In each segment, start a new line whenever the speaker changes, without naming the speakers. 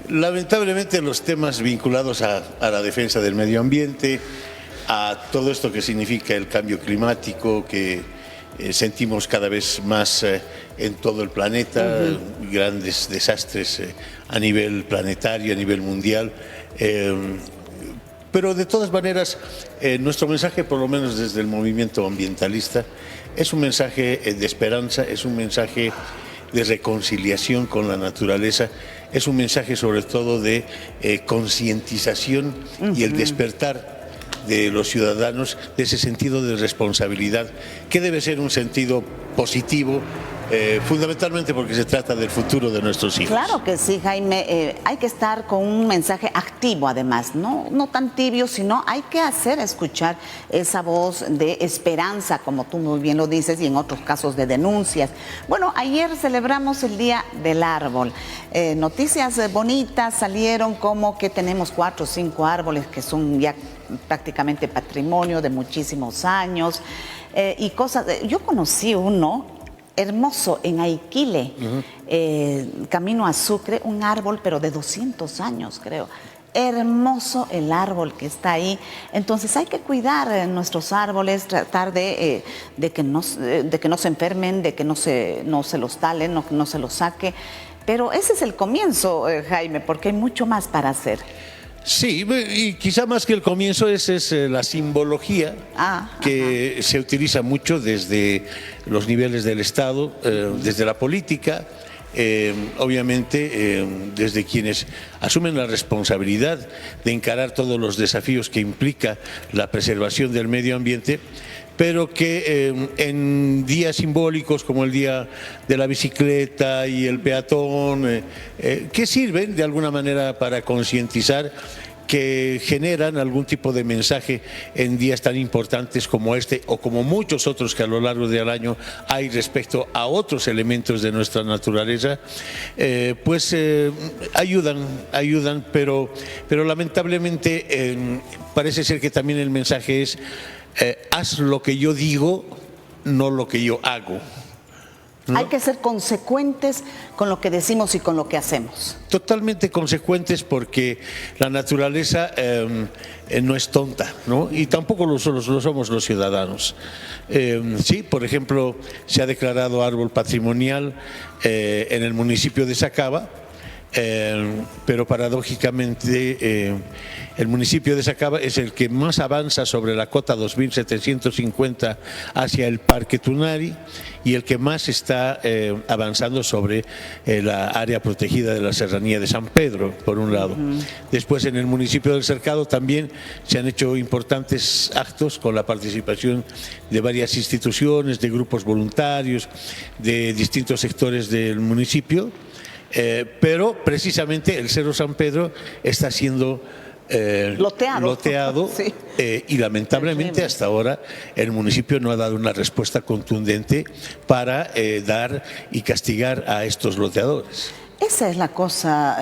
Lamentablemente los temas vinculados a la defensa del medio ambiente, a todo esto que significa el cambio climático, que sentimos cada vez más en todo el planeta, grandes desastres a nivel planetario, a nivel mundial. Pero de todas maneras, nuestro mensaje, por lo menos desde el movimiento ambientalista, es un mensaje de esperanza, es un mensaje de reconciliación con la naturaleza, es un mensaje sobre todo de concientización y el despertar de los ciudadanos de ese sentido de responsabilidad, que debe ser un sentido positivo, fundamentalmente porque se trata del futuro de nuestros hijos.
Claro que sí, Jaime, hay que estar con un mensaje activo además, no tan tibio, sino hay que hacer escuchar esa voz de esperanza, como tú muy bien lo dices, y en otros casos de denuncias. Bueno, ayer celebramos el Día del Árbol. Noticias bonitas salieron, como que tenemos 4 o 5 árboles que son ya prácticamente patrimonio de muchísimos años, y cosas. Yo conocí uno hermoso en Aiquile, camino a Sucre, un árbol pero de 200 años creo. Hermoso el árbol que está ahí. Entonces hay que cuidar nuestros árboles, tratar de que no se enfermen, de que no se los talen, no se los saque. Pero ese es el comienzo, Jaime, porque hay mucho más para hacer.
Sí, y quizá más que el comienzo es la simbología que se utiliza mucho desde los niveles del Estado, desde la política, obviamente desde quienes asumen la responsabilidad de encarar todos los desafíos que implica la preservación del medio ambiente, pero que en días simbólicos como el Día de la Bicicleta y el peatón, que sirven de alguna manera para concientizar, que generan algún tipo de mensaje en días tan importantes como este o como muchos otros que a lo largo del año hay respecto a otros elementos de nuestra naturaleza, ayudan, pero lamentablemente parece ser que también el mensaje es haz lo que yo digo, no lo que yo hago. ¿No?
Hay que ser consecuentes con lo que decimos y con lo que hacemos.
Totalmente consecuentes, porque la naturaleza no es tonta, ¿no? Y tampoco lo somos los ciudadanos. Sí, por ejemplo, se ha declarado árbol patrimonial en el municipio de Sacaba, pero paradójicamente el municipio de Sacaba es el que más avanza sobre la cota 2750 hacia el Parque Tunari y el que más está avanzando sobre la área protegida de la Serranía de San Pedro, por un lado. Después, en el municipio del Cercado también se han hecho importantes actos con la participación de varias instituciones, de grupos voluntarios, de distintos sectores del municipio. Pero precisamente el Cerro San Pedro está siendo loteado
sí.
Y lamentablemente hasta ahora el municipio no ha dado una respuesta contundente para dar y castigar a estos loteadores.
Esa es la cosa,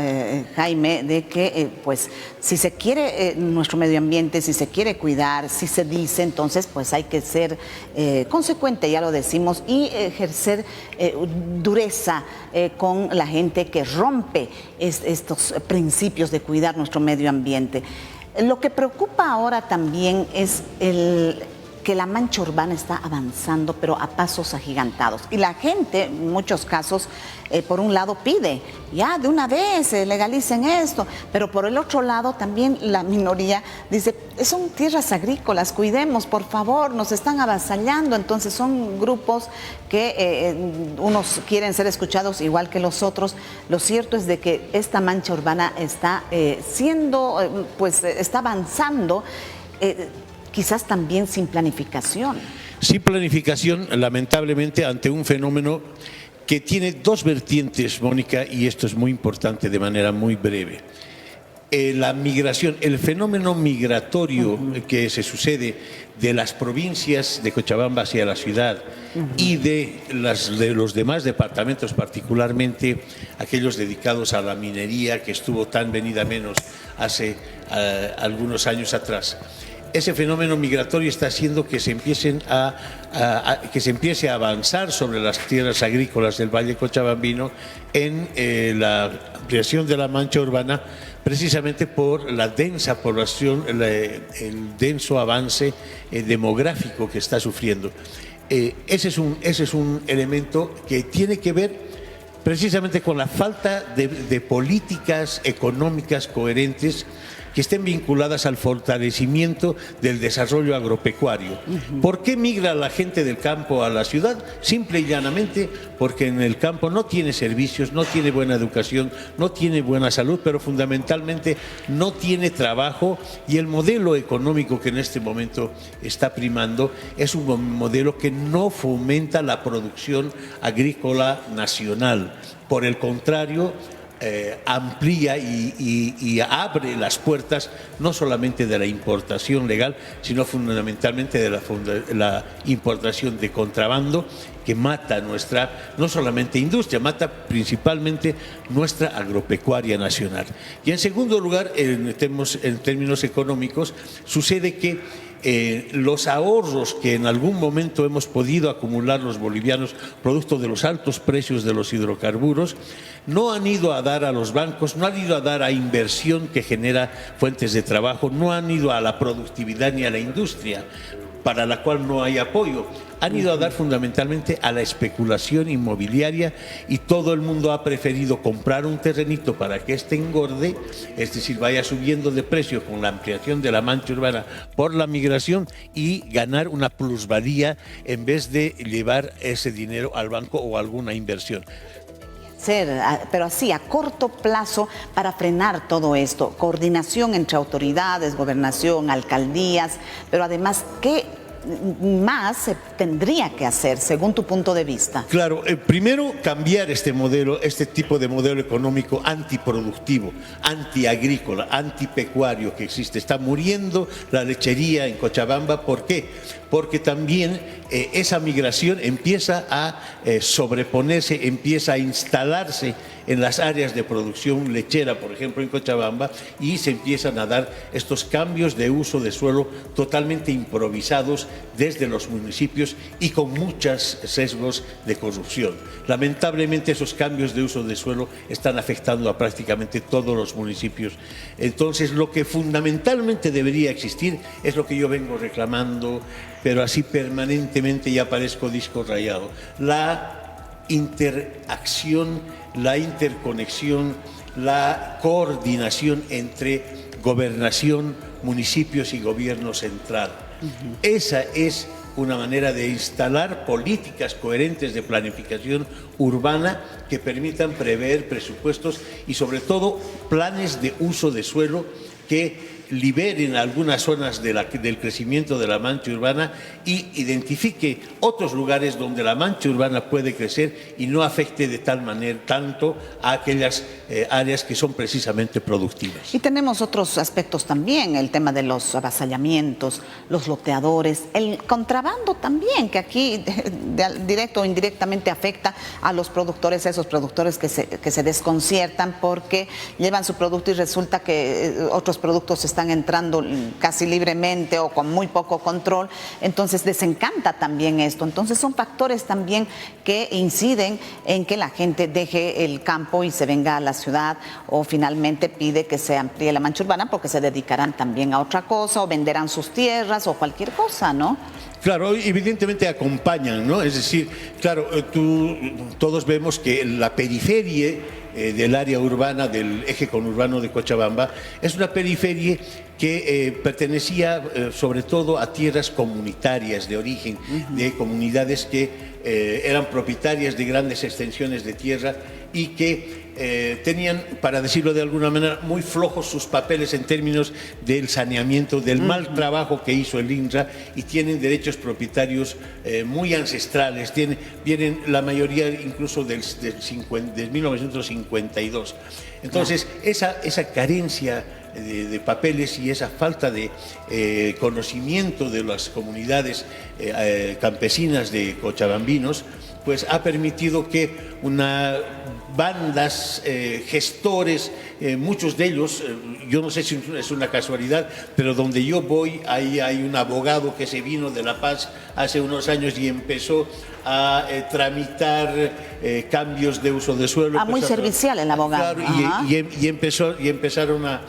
Jaime, de que pues si se quiere nuestro medio ambiente, si se quiere cuidar, si se dice, entonces pues hay que ser consecuente, ya lo decimos, y ejercer dureza con la gente que rompe estos principios de cuidar nuestro medio ambiente. Lo que preocupa ahora también es que la mancha urbana está avanzando, pero a pasos agigantados. Y la gente, en muchos casos, por un lado pide, ya de una vez legalicen esto, pero por el otro lado también la minoría dice, son tierras agrícolas, cuidemos, por favor, nos están avasallando. Entonces son grupos que unos quieren ser escuchados igual que los otros. Lo cierto es de que esta mancha urbana está está avanzando, quizás también sin planificación.
Sin planificación, lamentablemente, ante un fenómeno que tiene dos vertientes, Mónica, y esto es muy importante de manera muy breve. La migración, el fenómeno migratorio que se sucede de las provincias de Cochabamba hacia la ciudad y de los demás departamentos, particularmente aquellos dedicados a la minería, que estuvo tan venida menos hace algunos años atrás. ese fenómeno migratorio está haciendo que se empiece a avanzar sobre las tierras agrícolas del Valle Cochabambino en la ampliación de la mancha urbana, precisamente por la densa población, el denso avance demográfico que está sufriendo. Ese es un elemento que tiene que ver precisamente con la falta de políticas económicas coherentes que estén vinculadas al fortalecimiento del desarrollo agropecuario. ¿Por qué migra la gente del campo a la ciudad? Simple y llanamente porque en el campo no tiene servicios, no tiene buena educación, no tiene buena salud, pero fundamentalmente no tiene trabajo, y el modelo económico que en este momento está primando es un modelo que no fomenta la producción agrícola nacional. Por el contrario, amplía y abre las puertas no solamente de la importación legal, sino fundamentalmente de la importación de contrabando, que mata nuestra, no solamente industria, mata principalmente nuestra agropecuaria nacional. Y en segundo lugar, en términos económicos, sucede que los ahorros que en algún momento hemos podido acumular los bolivianos, producto de los altos precios de los hidrocarburos, no han ido a dar a los bancos, no han ido a dar a inversión que genera fuentes de trabajo, no han ido a la productividad ni a la industria, para la cual no hay apoyo. Han ido a dar fundamentalmente a la especulación inmobiliaria, y todo el mundo ha preferido comprar un terrenito para que éste engorde, es decir, vaya subiendo de precio con la ampliación de la mancha urbana por la migración, y ganar una plusvalía en vez de llevar ese dinero al banco o a alguna inversión.
Pero así a corto plazo, para frenar todo esto, coordinación entre autoridades, gobernación, alcaldías, pero además, ¿qué más se tendría que hacer según tu punto de vista?
Claro, primero cambiar este tipo de modelo económico antiproductivo, antiagrícola, antipecuario que existe. Está muriendo la lechería en Cochabamba. ¿Por qué? Porque también esa migración empieza a sobreponerse, empieza a instalarse en las áreas de producción lechera, por ejemplo en Cochabamba, y se empiezan a dar estos cambios de uso de suelo totalmente improvisados desde los municipios y con muchos sesgos de corrupción. Lamentablemente esos cambios de uso de suelo están afectando a prácticamente todos los municipios. Entonces, lo que fundamentalmente debería existir es lo que yo vengo reclamando, pero así permanentemente, ya parezco disco rayado: la interacción, la interconexión, la coordinación entre gobernación, municipios y gobierno central. Esa es una manera de instalar políticas coherentes de planificación urbana que permitan prever presupuestos y sobre todo planes de uso de suelo que liberen algunas zonas del crecimiento de la mancha urbana y identifique otros lugares donde la mancha urbana puede crecer y no afecte de tal manera tanto a aquellas áreas que son precisamente productivas.
Y tenemos otros aspectos también, el tema de los avasallamientos, los loteadores, el contrabando también, que aquí directo o indirectamente afecta a los productores, a esos productores que se desconciertan porque llevan su producto y resulta que otros productos están entrando casi libremente o con muy poco control. Entonces desencanta también esto. Entonces son factores también que inciden en que la gente deje el campo y se venga a la ciudad, o finalmente pide que se amplíe la mancha urbana porque se dedicarán también a otra cosa o venderán sus tierras o cualquier cosa, ¿no?
Claro, evidentemente acompañan, ¿no? Es decir, claro, todos vemos que la periferia del área urbana, del eje conurbano de Cochabamba, es una periferia que pertenecía sobre todo a tierras comunitarias de origen, de comunidades que eran propietarias de grandes extensiones de tierra y que tenían, para decirlo de alguna manera, muy flojos sus papeles en términos del saneamiento, del mal trabajo que hizo el INRA, y tienen derechos propietarios muy ancestrales, vienen la mayoría incluso del 1952. Entonces, esa carencia de papeles y esa falta de conocimiento de las comunidades campesinas de cochabambinos, pues ha permitido que una bandas, gestores, muchos de ellos, yo no sé si es una casualidad, pero donde yo voy, ahí hay un abogado que se vino de La Paz hace unos años y empezó a tramitar cambios de uso de suelo.
Muy servicial el abogado.
Claro, y empezaron a,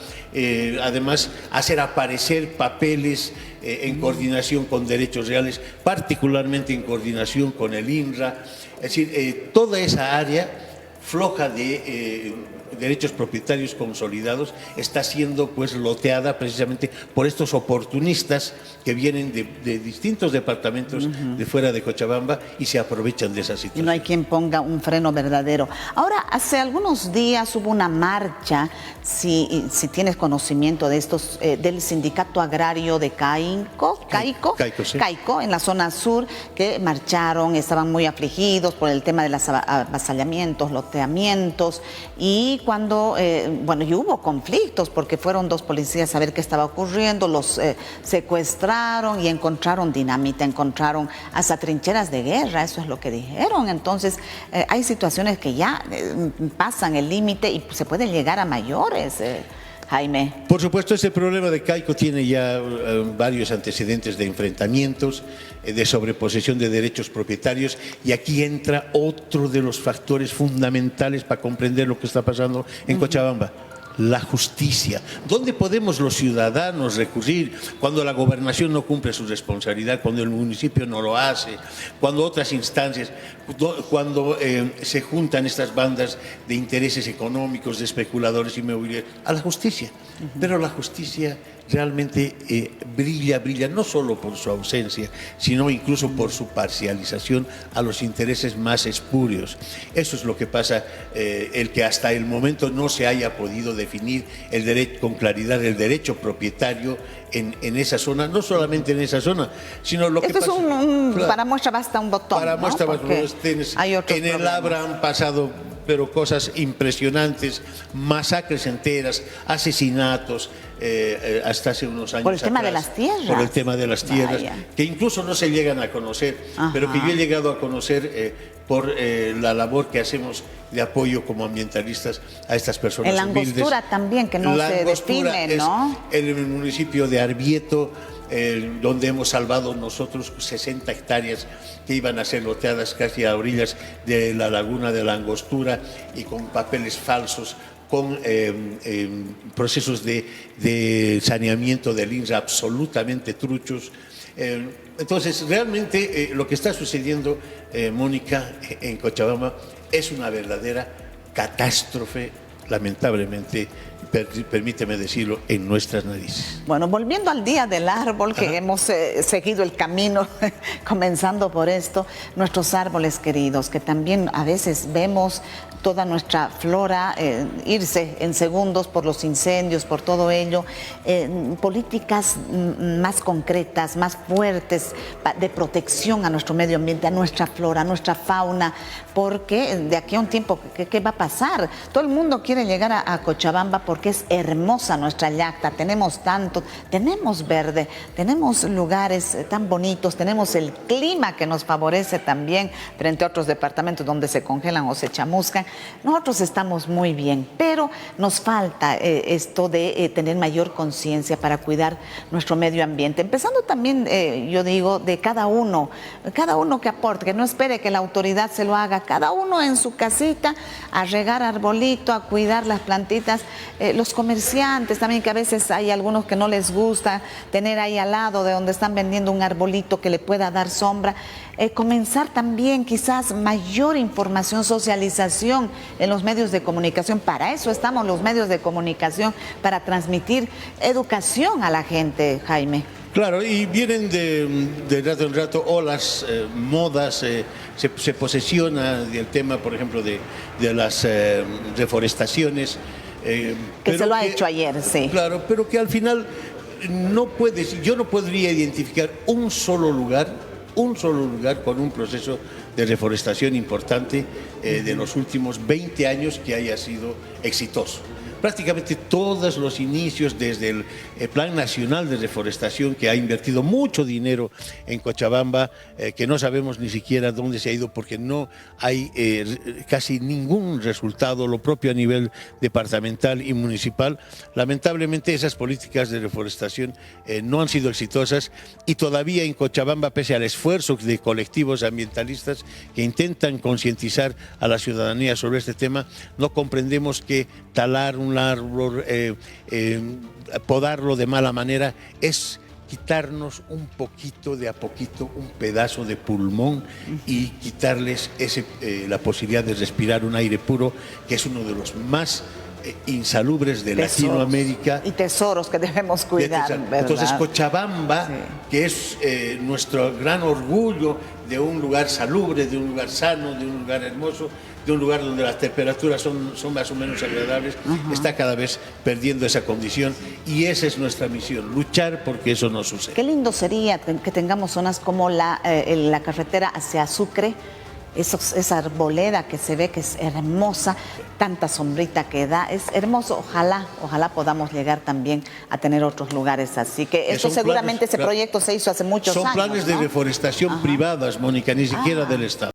además, hacer aparecer papeles en coordinación con Derechos Reales, particularmente en coordinación con el INRA. Es decir, toda esa área floja de derechos propietarios consolidados está siendo pues loteada precisamente por estos oportunistas que vienen de distintos departamentos de fuera de Cochabamba y se aprovechan de esa situación.
Y no hay quien ponga un freno verdadero. Ahora, hace algunos días hubo una marcha, si tienes conocimiento de estos, del Sindicato Agrario de Caico,
sí.
Caico, en la zona sur, que marcharon, estaban muy afligidos por el tema de los avasallamientos, loteamientos, y cuando, y hubo conflictos porque fueron dos policías a ver qué estaba ocurriendo, los secuestraron y encontraron dinamita, encontraron hasta trincheras de guerra, eso es lo que dijeron. Entonces, hay situaciones que ya pasan el límite y se puede llegar a mayores. Jaime.
Por supuesto, ese problema de Caico tiene ya varios antecedentes de enfrentamientos, de sobreposesión de derechos propietarios, y aquí entra otro de los factores fundamentales para comprender lo que está pasando en Cochabamba. La justicia. ¿Dónde podemos los ciudadanos recurrir cuando la gobernación no cumple su responsabilidad, cuando el municipio no lo hace, cuando otras instancias, cuando se juntan estas bandas de intereses económicos, de especuladores inmobiliarios? A la justicia. Pero la justicia realmente brilla no solo por su ausencia, sino incluso por su parcialización a los intereses más espurios. Eso es lo que pasa, el que hasta el momento no se haya podido definir con claridad el derecho propietario en esa zona, no solamente en esa zona, sino lo que pasa...
Claro, para muestra basta un botón,
para muestra basta un botón. En el Abra han pasado cosas impresionantes, masacres enteras, asesinatos, hasta hace unos años.
Por el tema de las tierras.
Por el tema de las tierras, que incluso no se llegan a conocer, pero que yo he llegado a conocer por la labor que hacemos de apoyo como ambientalistas a estas personas
en la Angostura
humildes.
También, que no se define, ¿no?
En el municipio de Arbieto, donde hemos salvado nosotros 60 hectáreas que iban a ser loteadas casi a orillas de la laguna de la Angostura, y con papeles falsos, con procesos de saneamiento del INRA absolutamente truchos. Entonces, realmente lo que está sucediendo, Mónica, en Cochabamba es una verdadera catástrofe, lamentablemente, permíteme decirlo, en nuestras narices.
Bueno, volviendo al Día del Árbol, que hemos seguido el camino, comenzando por esto, nuestros árboles queridos, que también a veces vemos toda nuestra flora irse en segundos por los incendios, por todo ello, políticas más concretas, más fuertes de protección a nuestro medio ambiente, a nuestra flora, a nuestra fauna, porque de aquí a un tiempo, ¿qué va a pasar? Todo el mundo quiere llegar a Cochabamba porque es hermosa nuestra llacta, tenemos tanto, tenemos verde, tenemos lugares tan bonitos, tenemos el clima que nos favorece también frente a otros departamentos donde se congelan o se chamuscan. Nosotros estamos muy bien, pero nos falta esto de tener mayor conciencia para cuidar nuestro medio ambiente, empezando también, yo digo, de cada uno que aporte, que no espere que la autoridad se lo haga, cada uno en su casita, a regar arbolito, a cuidar las plantitas, los comerciantes también, que a veces hay algunos que no les gusta tener ahí al lado de donde están vendiendo un arbolito que le pueda dar sombra. Comenzar también quizás mayor información, socialización en los medios de comunicación. Para eso estamos los medios de comunicación, para transmitir educación a la gente, Jaime.
Claro, y vienen de rato en rato olas, modas, se posesiona del tema, por ejemplo, de las reforestaciones.
Que se lo ha hecho ayer, sí.
Claro, pero que al final yo no podría identificar un solo lugar con un proceso de reforestación importante de los últimos 20 años que haya sido exitoso. prácticamente todos los inicios desde el Plan Nacional de Reforestación, que ha invertido mucho dinero en Cochabamba, que no sabemos ni siquiera dónde se ha ido porque no hay casi ningún resultado, lo propio a nivel departamental y municipal. Lamentablemente esas políticas de reforestación no han sido exitosas y todavía en Cochabamba, pese al esfuerzo de colectivos ambientalistas que intentan concientizar a la ciudadanía sobre este tema, no comprendemos que talar un árbol, podarlo de mala manera es quitarnos un poquito de a poquito un pedazo de pulmón y quitarles la posibilidad de respirar un aire puro, que es uno de los más insalubres de Latinoamérica.
Y tesoros que debemos cuidar, ¿verdad?
Entonces Cochabamba, sí, que es nuestro gran orgullo de un lugar salubre, de un lugar sano, de un lugar hermoso, de un lugar donde las temperaturas son más o menos agradables, está cada vez perdiendo esa condición y esa es nuestra misión, luchar porque eso no suceda.
Qué lindo sería que tengamos zonas como la carretera hacia Sucre, esa arboleda que se ve que es hermosa, tanta sombrita que da, es hermoso. Ojalá podamos llegar también a tener otros lugares así. Que esto seguramente, ese proyecto se hizo hace muchos años.
Son planes de reforestación privadas, Mónica, ni siquiera del Estado.